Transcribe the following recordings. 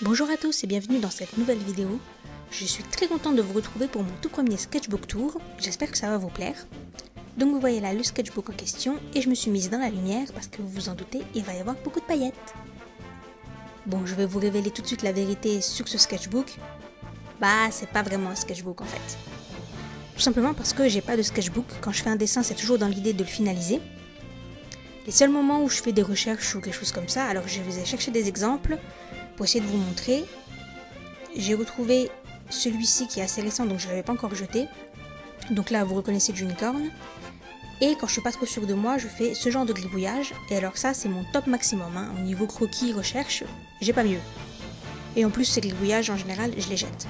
Bonjour à tous et bienvenue dans cette nouvelle vidéo. Je suis très contente de vous retrouver pour mon tout premier sketchbook tour. J'espère que ça va vous plaire. Donc vous voyez là le sketchbook en question et je me suis mise dans la lumière parce que vous vous en doutez, il va y avoir beaucoup de paillettes. Bon, je vais vous révéler tout de suite la vérité sur ce sketchbook. Bah, c'est pas vraiment un sketchbook en fait. Tout simplement parce que j'ai pas de sketchbook. Quand je fais un dessin, c'est toujours dans l'idée de le finaliser. Les seuls moments où je fais des recherches ou quelque chose comme ça, alors je vais chercher des exemples pour essayer de vous montrer. J'ai retrouvé celui-ci qui est assez récent, donc je ne l'avais pas encore jeté. Donc là, vous reconnaissez Junicorn. Et quand je suis pas trop sûre de moi, je fais ce genre de gribouillage. Et alors ça, c'est mon top maximum. Hein. Au niveau croquis, recherche, j'ai pas mieux. Et en plus, ces gribouillages, en général, je les jette.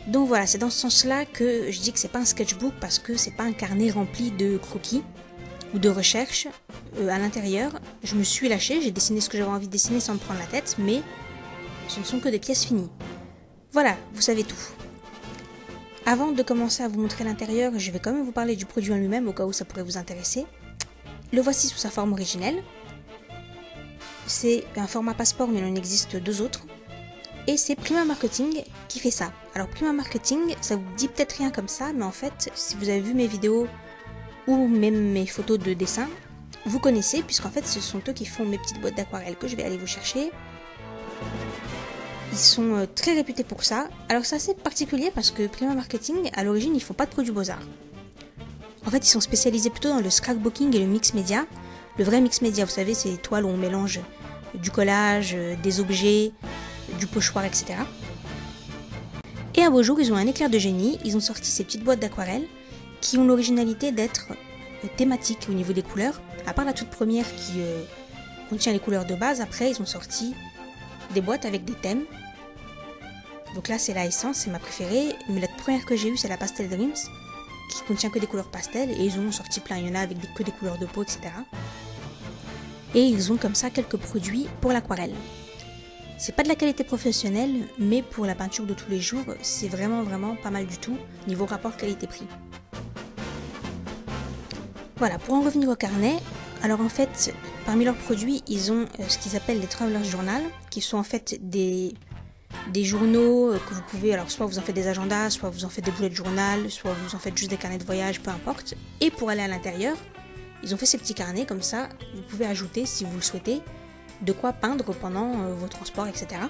Donc voilà, c'est dans ce sens-là que je dis que c'est pas un sketchbook parce que c'est pas un carnet rempli de croquis ou de recherche à l'intérieur. Je me suis lâchée, j'ai dessiné ce que j'avais envie de dessiner sans me prendre la tête, mais ce ne sont que des pièces finies. Voilà, vous savez tout. Avant de commencer à vous montrer l'intérieur, je vais quand même vous parler du produit en lui-même au cas où ça pourrait vous intéresser. Le voici sous sa forme originelle. C'est un format passeport, mais il en existe deux autres. Et c'est Prima Marketing qui fait ça. Alors Prima Marketing, ça vous dit peut-être rien comme ça, mais en fait, si vous avez vu mes vidéos ou même mes photos de dessin, vous connaissez, puisqu'en fait ce sont eux qui font mes petites boîtes d'aquarelle que je vais aller vous chercher. Ils sont très réputés pour ça. Alors c'est assez particulier parce que Prima Marketing, à l'origine, ils font pas de produits beaux-arts. En fait, ils sont spécialisés plutôt dans le scrapbooking et le mix média. Le vrai mix média, vous savez, c'est les toiles où on mélange du collage, des objets, du pochoir, etc. Et un beau jour, ils ont un éclair de génie. Ils ont sorti ces petites boîtes d'aquarelle qui ont l'originalité d'être thématiques au niveau des couleurs. À part la toute première qui contient les couleurs de base, après ils ont sorti des boîtes avec des thèmes. Donc là c'est la Essence, c'est ma préférée, mais la première que j'ai eue c'est la Pastel Dreams, qui contient que des couleurs pastel, et ils ont sorti plein, il y en a avec que des couleurs de peau, etc. Et ils ont comme ça quelques produits pour l'aquarelle. C'est pas de la qualité professionnelle, mais pour la peinture de tous les jours, c'est vraiment pas mal du tout, niveau rapport qualité-prix. Voilà, pour en revenir au carnet, alors en fait, parmi leurs produits, ils ont ce qu'ils appellent les Traveler's Journal, qui sont en fait des journaux que vous pouvez, alors soit vous en faites des agendas, soit vous en faites des bullet journal, soit vous en faites juste des carnets de voyage, peu importe. Et pour aller à l'intérieur, ils ont fait ces petits carnets, comme ça, vous pouvez ajouter, si vous le souhaitez, de quoi peindre pendant vos transports, etc.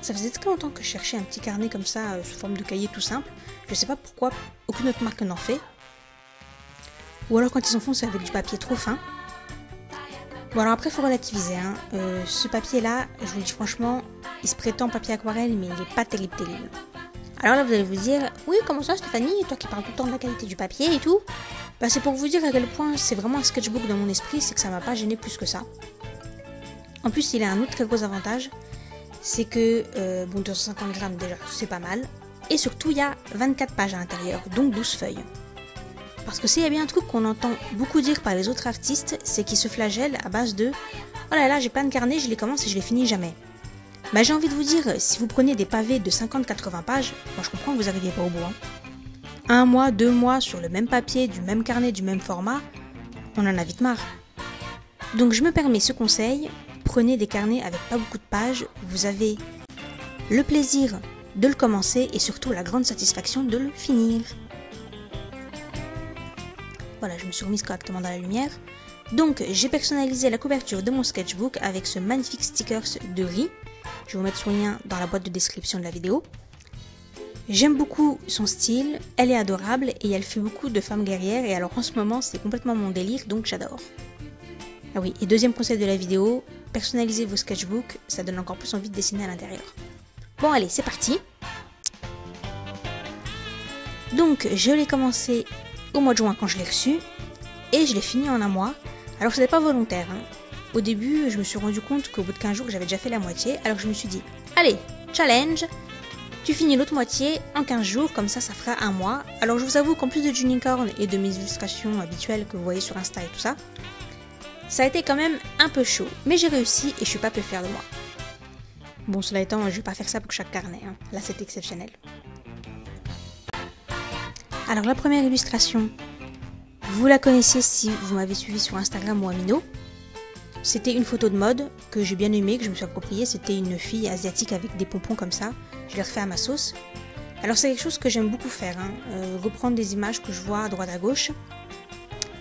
Ça faisait très longtemps que je cherchais un petit carnet comme ça, sous forme de cahier tout simple. Je sais pas pourquoi aucune autre marque n'en fait. Ou alors quand ils en font, c'est avec du papier trop fin. Bon alors après, il faut relativiser. Hein. Ce papier-là, je vous le dis franchement, il se prétend papier aquarelle, mais il n'est pas terrible. Alors là, vous allez vous dire, oui, comment ça Stéphanie, toi qui parles tout le temps de la qualité du papier et tout. Bah c'est pour vous dire à quel point c'est vraiment un sketchbook dans mon esprit, c'est que ça m'a pas gêné plus que ça. En plus, il a un autre très gros avantage, c'est que, bon, 250 grammes déjà, c'est pas mal. Et surtout, il y a 24 pages à l'intérieur, donc 12 feuilles. Parce que s'il y a bien un truc qu'on entend beaucoup dire par les autres artistes, c'est qu'ils se flagellent à base de « Oh là là, j'ai plein de carnets, je les commence et je les finis jamais ». Bah j'ai envie de vous dire, si vous prenez des pavés de 50-80 pages, moi je comprends que vous n'arriviez pas au bout. Hein. 1 mois, 2 mois sur le même papier, du même carnet, du même format, on en a vite marre. Donc je me permets ce conseil, prenez des carnets avec pas beaucoup de pages, vous avez le plaisir de le commencer et surtout la grande satisfaction de le finir. Voilà, je me suis remise correctement dans la lumière. Donc, j'ai personnalisé la couverture de mon sketchbook avec ce magnifique stickers de riz. Je vais vous mettre son lien dans la boîte de description de la vidéo. J'aime beaucoup son style, elle est adorable et elle fait beaucoup de femmes guerrières. Et alors en ce moment, c'est complètement mon délire, donc j'adore. Ah oui, et deuxième conseil de la vidéo, personnalisez vos sketchbooks, ça donne encore plus envie de dessiner à l'intérieur. Bon allez, c'est parti. Donc, je l'ai commencé au mois de juin quand je l'ai reçu, et je l'ai fini en un mois. Alors ce n'est pas volontaire. Hein. Au début, je me suis rendu compte qu'au bout de 15 jours, j'avais déjà fait la moitié, alors je me suis dit, allez, challenge, tu finis l'autre moitié en 15 jours, comme ça, ça fera un mois. Alors je vous avoue qu'en plus de Junicorn et de mes illustrations habituelles que vous voyez sur Insta et tout ça, ça a été quand même un peu chaud, mais j'ai réussi et je suis pas peu fière de moi. Bon, cela étant, je vais pas faire ça pour chaque carnet, hein. Là c'est exceptionnel. Alors la première illustration, vous la connaissez si vous m'avez suivi sur Instagram ou Amino. c'était une photo de mode que j'ai bien aimée, que je me suis appropriée. C'était une fille asiatique avec des pompons comme ça. Je l'ai refait à ma sauce. Alors c'est quelque chose que j'aime beaucoup faire, hein. Reprendre des images que je vois à droite à gauche.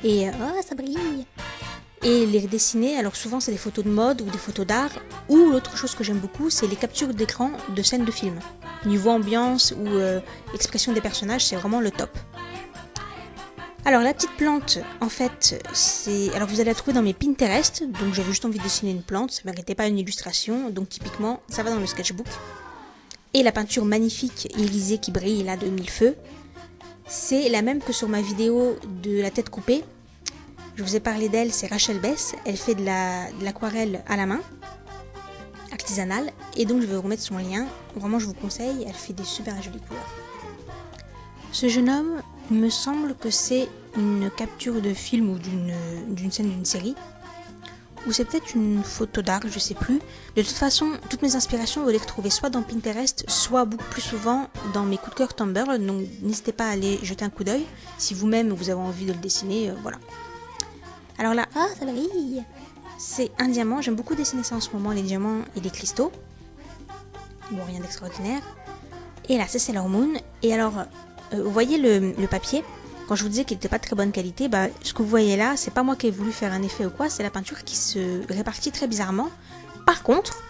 Et oh, ça brille! Et les redessiner. Alors souvent c'est des photos de mode ou des photos d'art. Ou l'autre chose que j'aime beaucoup, c'est les captures d'écran de scènes de films. Niveau ambiance ou expression des personnages, c'est vraiment le top. Alors la petite plante, en fait, c'est... Alors vous allez la trouver dans mes Pinterest, donc j'avais juste envie de dessiner une plante, ça ne méritait pas une illustration, donc typiquement, ça va dans le sketchbook. Et la peinture magnifique irisée qui brille là de mille feux, c'est la même que sur ma vidéo de la tête coupée. Je vous ai parlé d'elle, c'est Rachel Bess, elle fait de l'aquarelle à la main, artisanale, et donc je vais vous remettre son lien, vraiment je vous conseille, elle fait des super jolies couleurs. Ce jeune homme, il me semble que c'est une capture de film ou d'une scène d'une série, ou c'est peut-être une photo d'art, je sais plus. De toute façon, toutes mes inspirations, vous les retrouver soit dans Pinterest, soit beaucoup plus souvent dans mes coups de cœur Tumblr, donc n'hésitez pas à aller jeter un coup d'œil, si vous-même vous avez envie de le dessiner, voilà. Alors là, ah ça brille! C'est un diamant, j'aime beaucoup dessiner ça en ce moment, les diamants et les cristaux. Bon, rien d'extraordinaire. Et là, c'est Sailor Moon, et alors... vous voyez le papier, quand je vous disais qu'il n'était pas de très bonne qualité, bah, ce que vous voyez là, c'est pas moi qui ai voulu faire un effet ou quoi, c'est la peinture qui se répartit très bizarrement. Par contre,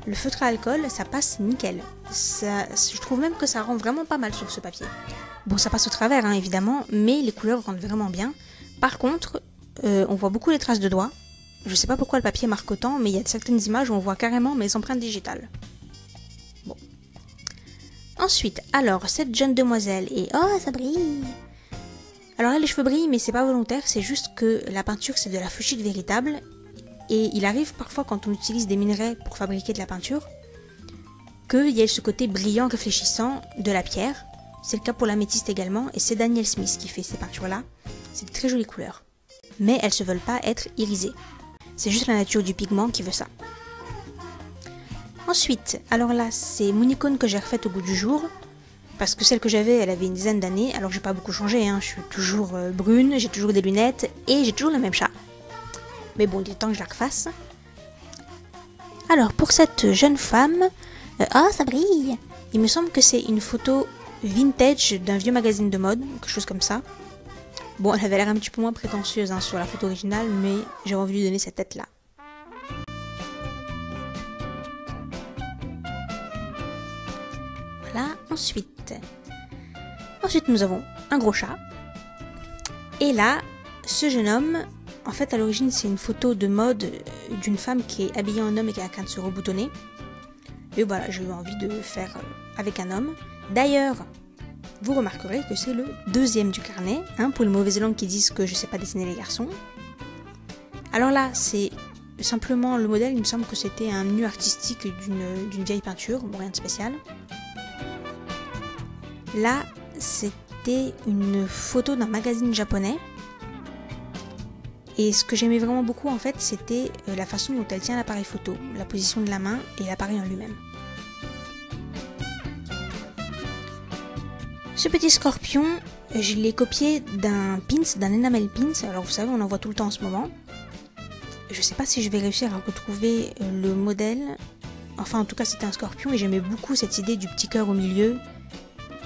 le feutre à alcool, ça passe nickel. Je trouve même que ça rend vraiment pas mal sur ce papier. Bon, ça passe au travers, hein, évidemment, mais les couleurs rendent vraiment bien. Par contre, on voit beaucoup les traces de doigts. Je sais pas pourquoi le papier marque autant, mais il y a certaines images où on voit carrément mes empreintes digitales. Bon. Ensuite, alors, cette jeune demoiselle, et oh, ça brille! Alors là, les cheveux brillent, mais c'est pas volontaire, c'est juste que la peinture, c'est de la fuchsite véritable, et il arrive parfois, quand on utilise des minerais pour fabriquer de la peinture, qu'il y ait ce côté brillant, réfléchissant de la pierre. C'est le cas pour l'améthyste également, et c'est Daniel Smith qui fait ces peintures-là. C'est de très jolies couleurs. Mais elles ne veulent pas être irisées. C'est juste la nature du pigment qui veut ça. Ensuite, alors là, c'est mon icône que j'ai refaite au goût du jour, parce que celle que j'avais, elle avait une dizaine d'années, alors j'ai pas beaucoup changé, hein. Je suis toujours brune, j'ai toujours des lunettes, et j'ai toujours le même chat. Mais bon, il est temps que je la refasse. Alors, pour cette jeune femme, oh, ça brille! Il me semble que c'est une photo vintage d'un vieux magazine de mode, quelque chose comme ça. Bon, elle avait l'air un petit peu moins prétentieuse, hein, sur la photo originale, mais j'ai envie de lui donner cette tête-là. Voilà, ensuite nous avons un gros chat. Et là, ce jeune homme, en fait à l'origine c'est une photo de mode d'une femme qui est habillée en homme et qui est en train de se reboutonner. Et voilà, j'ai eu envie de faire avec un homme. D'ailleurs, vous remarquerez que c'est le deuxième du carnet, hein, pour les mauvaises langues qui disent que je sais pas dessiner les garçons. Alors là, c'est simplement le modèle, il me semble que c'était un nu artistique d'une vieille peinture, bon, rien de spécial. Là, c'était une photo d'un magazine japonais. Et ce que j'aimais vraiment beaucoup, en fait, c'était la façon dont elle tient l'appareil photo, la position de la main et l'appareil en lui-même. Ce petit scorpion, je l'ai copié d'un pins, d'un enamel pins. Alors vous savez, on en voit tout le temps en ce moment. Je sais pas si je vais réussir à retrouver le modèle. Enfin, en tout cas, c'était un scorpion et j'aimais beaucoup cette idée du petit cœur au milieu.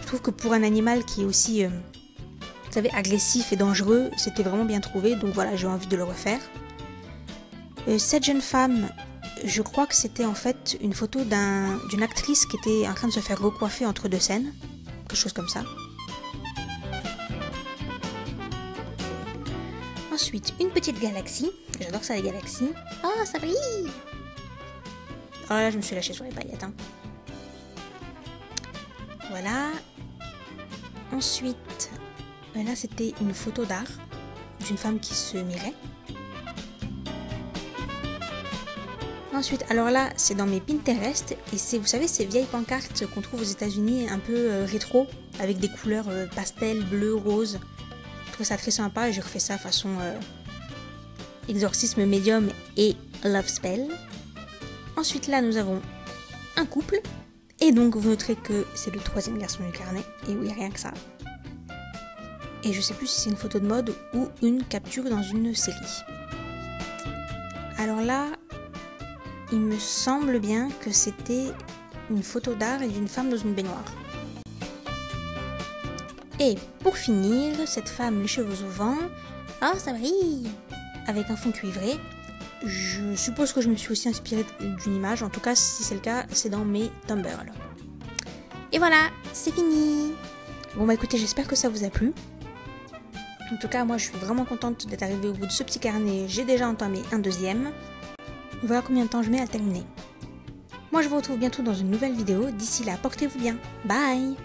Je trouve que pour un animal qui est aussi, vous savez, agressif et dangereux, c'était vraiment bien trouvé. Donc voilà, j'ai envie de le refaire. Cette jeune femme, je crois que c'était en fait une photo d'une actrice qui était en train de se faire recoiffer entre deux scènes. Quelque chose comme ça. Ensuite, une petite galaxie. J'adore ça, les galaxies. Oh, ça brille! Oh là, je me suis lâchée sur les paillettes. Hein. Voilà. Ensuite, là, c'était une photo d'art d'une femme qui se mirait. Ensuite, alors là, c'est dans mes Pinterest et c'est, vous savez, ces vieilles pancartes qu'on trouve aux États-Unis un peu rétro avec des couleurs pastel, bleu, rose. Je trouve ça très sympa et j'ai refait ça façon exorcisme médium et love spell. Ensuite, là, nous avons un couple et donc vous noterez que c'est le troisième garçon du carnet et oui, rien que ça. Et je sais plus si c'est une photo de mode ou une capture dans une série. Alors là, il me semble bien que c'était une photo d'art et d'une femme dans une baignoire. Et pour finir, cette femme les cheveux au vent, oh ça brille, avec un fond cuivré. Je suppose que je me suis aussi inspirée d'une image, en tout cas si c'est le cas, c'est dans mes Tumblr. Et voilà, c'est fini. Bon bah écoutez, j'espère que ça vous a plu. En tout cas, moi je suis vraiment contente d'être arrivée au bout de ce petit carnet, j'ai déjà entamé un deuxième. Voilà combien de temps je mets à le terminer. Moi je vous retrouve bientôt dans une nouvelle vidéo, d'ici là portez-vous bien, bye.